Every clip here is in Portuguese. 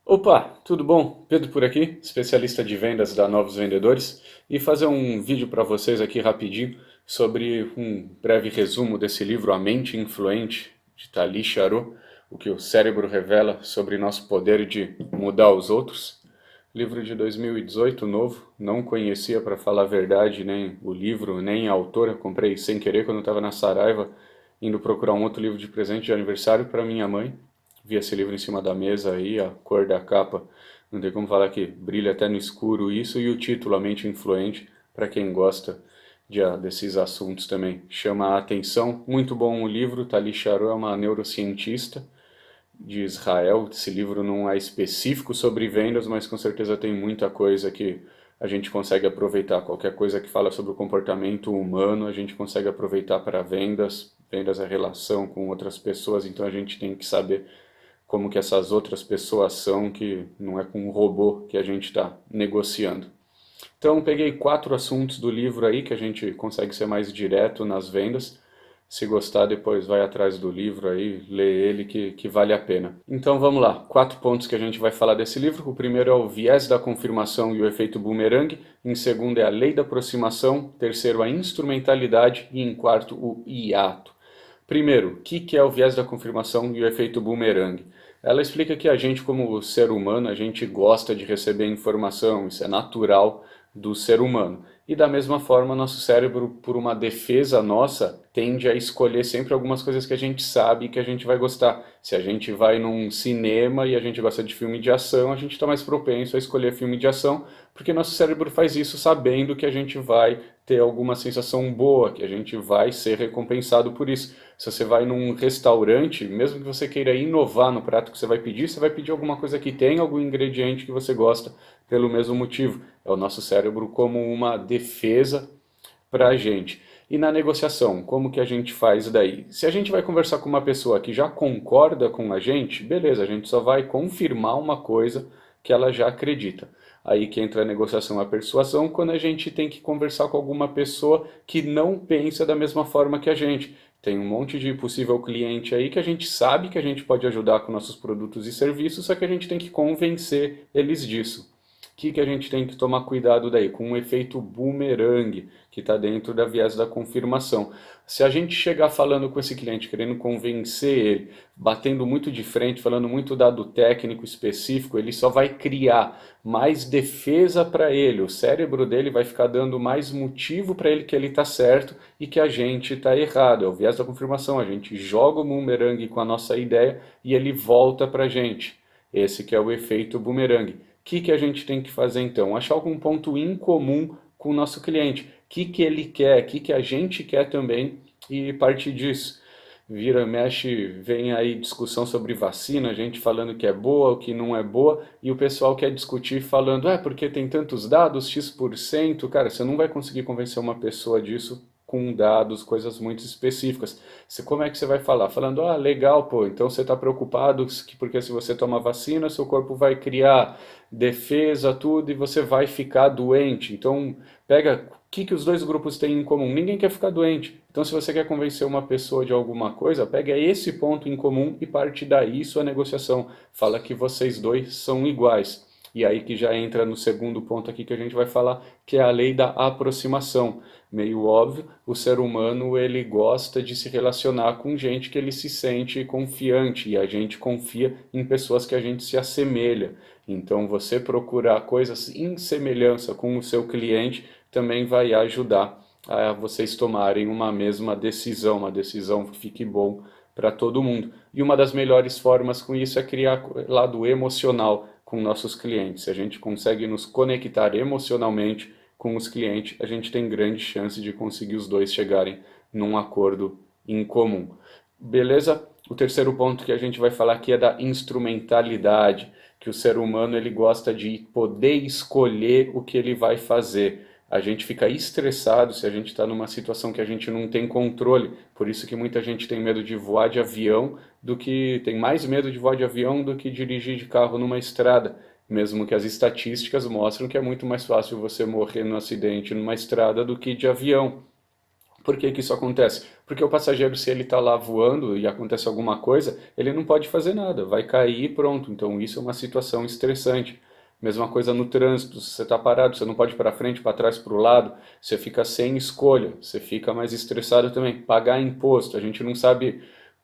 Opa, tudo bom? Pedro por aqui, especialista de vendas da Novos Vendedores, e fazer um vídeo para vocês aqui rapidinho sobre um breve resumo desse livro A Mente Influente, de Tali Charot, o que o cérebro revela sobre nosso poder de mudar os outros. Livro de 2018, novo, não conhecia para falar a verdade nem o livro, nem a autora, comprei sem querer quando estava na Saraiva, indo procurar um outro livro de presente de aniversário para minha mãe. Vi esse livro em cima da mesa aí, a cor da capa, não tem como falar que brilha até no escuro isso, e o título, A Mente Influente, para quem gosta desses assuntos também, chama a atenção. Muito bom o livro, Tali Charot é uma neurocientista de Israel. Esse livro não é específico sobre vendas, mas com certeza tem muita coisa que a gente consegue aproveitar. Qualquer coisa que fala sobre o comportamento humano, a gente consegue aproveitar para vendas. Vendas é relação com outras pessoas, então a gente tem que saber como que essas outras pessoas são, que não é com um robô que a gente está negociando. Então peguei 4 assuntos do livro aí que a gente consegue ser mais direto nas vendas. Se gostar, depois vai atrás do livro aí, lê ele que vale a pena. Então vamos lá, 4 pontos que a gente vai falar desse livro. O primeiro é o viés da confirmação e o efeito boomerang. Em segundo é a lei da aproximação. Terceiro, a instrumentalidade. E em quarto, o hiato. Primeiro, o que é o viés da confirmação e o efeito boomerang? Ela explica que a gente, como ser humano, a gente gosta de receber informação, isso é natural do ser humano. E da mesma forma, nosso cérebro, por uma defesa nossa, tende a escolher sempre algumas coisas que a gente sabe que a gente vai gostar. Se a gente vai num cinema e a gente gosta de filme de ação, a gente está mais propenso a escolher filme de ação, porque nosso cérebro faz isso sabendo que a gente vai ter alguma sensação boa, que a gente vai ser recompensado por isso. Se você vai num restaurante, mesmo que você queira inovar no prato que você vai pedir alguma coisa que tem algum ingrediente que você gosta pelo mesmo motivo. É o nosso cérebro como uma defesa para a gente. E na negociação, como que a gente faz daí? Se a gente vai conversar com uma pessoa que já concorda com a gente, beleza, a gente só vai confirmar uma coisa que ela já acredita. Aí que entra a negociação, a persuasão, quando a gente tem que conversar com alguma pessoa que não pensa da mesma forma que a gente. Tem um monte de possível cliente aí que a gente sabe que a gente pode ajudar com nossos produtos e serviços, só que a gente tem que convencer eles disso. O que a gente tem que tomar cuidado daí? Com o efeito boomerang, que está dentro da viés da confirmação. Se a gente chegar falando com esse cliente, querendo convencer ele, batendo muito de frente, falando muito dado técnico específico, ele só vai criar mais defesa para ele. O cérebro dele vai ficar dando mais motivo para ele que ele está certo e que a gente está errado. É o viés da confirmação. A gente joga o boomerang com a nossa ideia e ele volta para a gente. Esse que é o efeito boomerang. O que a gente tem que fazer então? Achar algum ponto em comum com o nosso cliente. O que ele quer, o que a gente quer também e partir disso. Vira, mexe, vem aí discussão sobre vacina, gente falando que é boa, o que não é boa, e o pessoal quer discutir falando, porque tem tantos dados, X%. Cara, você não vai conseguir convencer uma pessoa disso com dados, coisas muito específicas. Como é que você vai falar? Falando, legal, pô, então você está preocupado porque se você toma vacina, seu corpo vai criar defesa, tudo, e você vai ficar doente. Então, pega o que os dois grupos têm em comum. Ninguém quer ficar doente. Então, se você quer convencer uma pessoa de alguma coisa, pega esse ponto em comum e parte daí sua negociação. Fala que vocês dois são iguais. E aí que já entra no segundo ponto aqui que a gente vai falar, que é a lei da aproximação. Meio óbvio, o ser humano ele gosta de se relacionar com gente que ele se sente confiante e a gente confia em pessoas que a gente se assemelha. Então você procurar coisas em semelhança com o seu cliente também vai ajudar a vocês tomarem uma mesma decisão, uma decisão que fique bom para todo mundo. E uma das melhores formas com isso é criar lado emocional com nossos clientes. Se a gente consegue nos conectar emocionalmente com os clientes, a gente tem grande chance de conseguir os dois chegarem num acordo em comum. Beleza? O terceiro ponto que a gente vai falar aqui é da instrumentalidade, que o ser humano ele gosta de poder escolher o que ele vai fazer. A gente fica estressado se a gente está numa situação que a gente não tem controle. Por isso que muita gente tem medo de voar de avião tem mais medo de voar de avião do que dirigir de carro numa estrada. Mesmo que as estatísticas mostram que é muito mais fácil você morrer num acidente numa estrada do que de avião. Por que que isso acontece? Porque o passageiro, se ele está lá voando e acontece alguma coisa, ele não pode fazer nada, vai cair e pronto. Então isso é uma situação estressante. Mesma coisa no trânsito, se você está parado, você não pode ir para frente, para trás, para o lado, você fica sem escolha, você fica mais estressado também. Pagar imposto, a gente não sabe,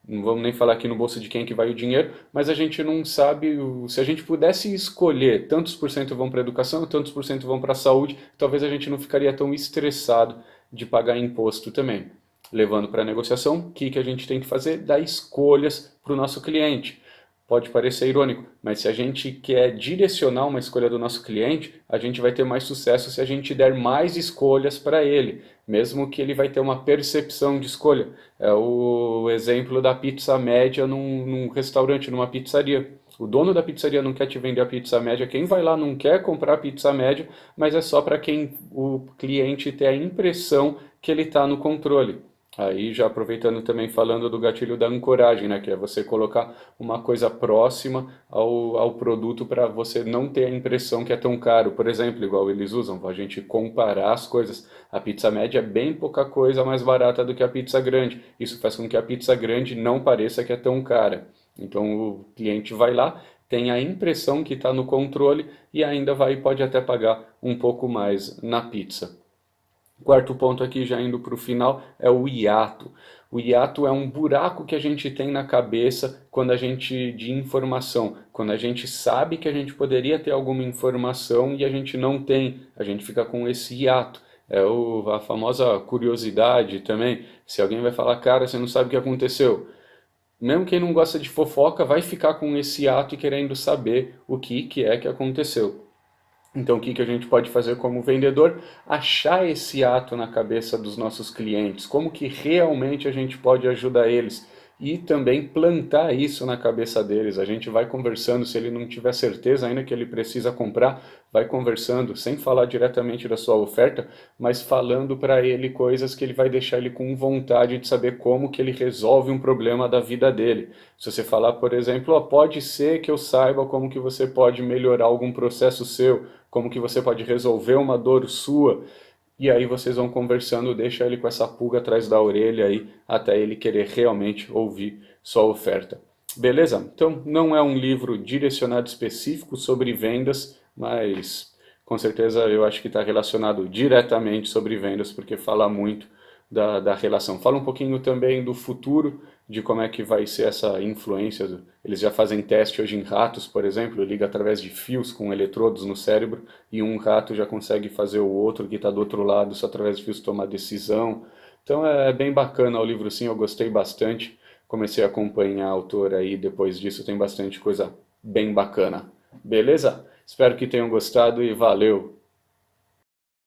não vamos nem falar aqui no bolso de quem que vai o dinheiro, mas a gente não sabe, se a gente pudesse escolher, tantos por cento vão para a educação, tantos por cento vão para a saúde, talvez a gente não ficaria tão estressado de pagar imposto também. Levando para a negociação, o que a gente tem que fazer? Dar escolhas para o nosso cliente. Pode parecer irônico, mas se a gente quer direcionar uma escolha do nosso cliente, a gente vai ter mais sucesso se a gente der mais escolhas para ele, mesmo que ele vai ter uma percepção de escolha. É o exemplo da pizza média num restaurante, numa pizzaria. O dono da pizzaria não quer te vender a pizza média, quem vai lá não quer comprar a pizza média, mas é só para quem o cliente ter a impressão que ele está no controle. Aí já aproveitando também falando do gatilho da ancoragem, né, que é você colocar uma coisa próxima ao produto para você não ter a impressão que é tão caro. Por exemplo, igual eles usam, a gente comparar as coisas. A pizza média é bem pouca coisa mais barata do que a pizza grande. Isso faz com que a pizza grande não pareça que é tão cara. Então o cliente vai lá, tem a impressão que está no controle e ainda vai pode até pagar um pouco mais na pizza. Quarto ponto aqui, já indo para o final, é o hiato. O hiato é um buraco que a gente tem na cabeça quando a gente de informação, quando a gente sabe que a gente poderia ter alguma informação e a gente não tem, a gente fica com esse hiato. É a famosa curiosidade também. Se alguém vai falar, cara, você não sabe o que aconteceu. Mesmo quem não gosta de fofoca vai ficar com esse ato e querendo saber o que é que aconteceu. Então, o que a gente pode fazer como vendedor? Achar esse ato na cabeça dos nossos clientes, como que realmente a gente pode ajudar eles e também plantar isso na cabeça deles. A gente vai conversando, se ele não tiver certeza ainda que ele precisa comprar, vai conversando, sem falar diretamente da sua oferta, mas falando para ele coisas que ele vai deixar ele com vontade de saber como que ele resolve um problema da vida dele. Se você falar, por exemplo, pode ser que eu saiba como que você pode melhorar algum processo seu, como que você pode resolver uma dor sua, e aí vocês vão conversando, deixa ele com essa pulga atrás da orelha aí, até ele querer realmente ouvir sua oferta. Beleza? Então, não é um livro direcionado específico sobre vendas, mas com certeza eu acho que está relacionado diretamente sobre vendas, porque fala muito da relação. Fala um pouquinho também do futuro, de como é que vai ser essa influência. Eles já fazem teste hoje em ratos, por exemplo, liga através de fios com eletrodos no cérebro e um rato já consegue fazer o outro que está do outro lado, só através de fios tomar decisão. Então é bem bacana o livro, sim, eu gostei bastante. Comecei a acompanhar a autora aí, depois disso tem bastante coisa bem bacana. Beleza? Espero que tenham gostado e valeu!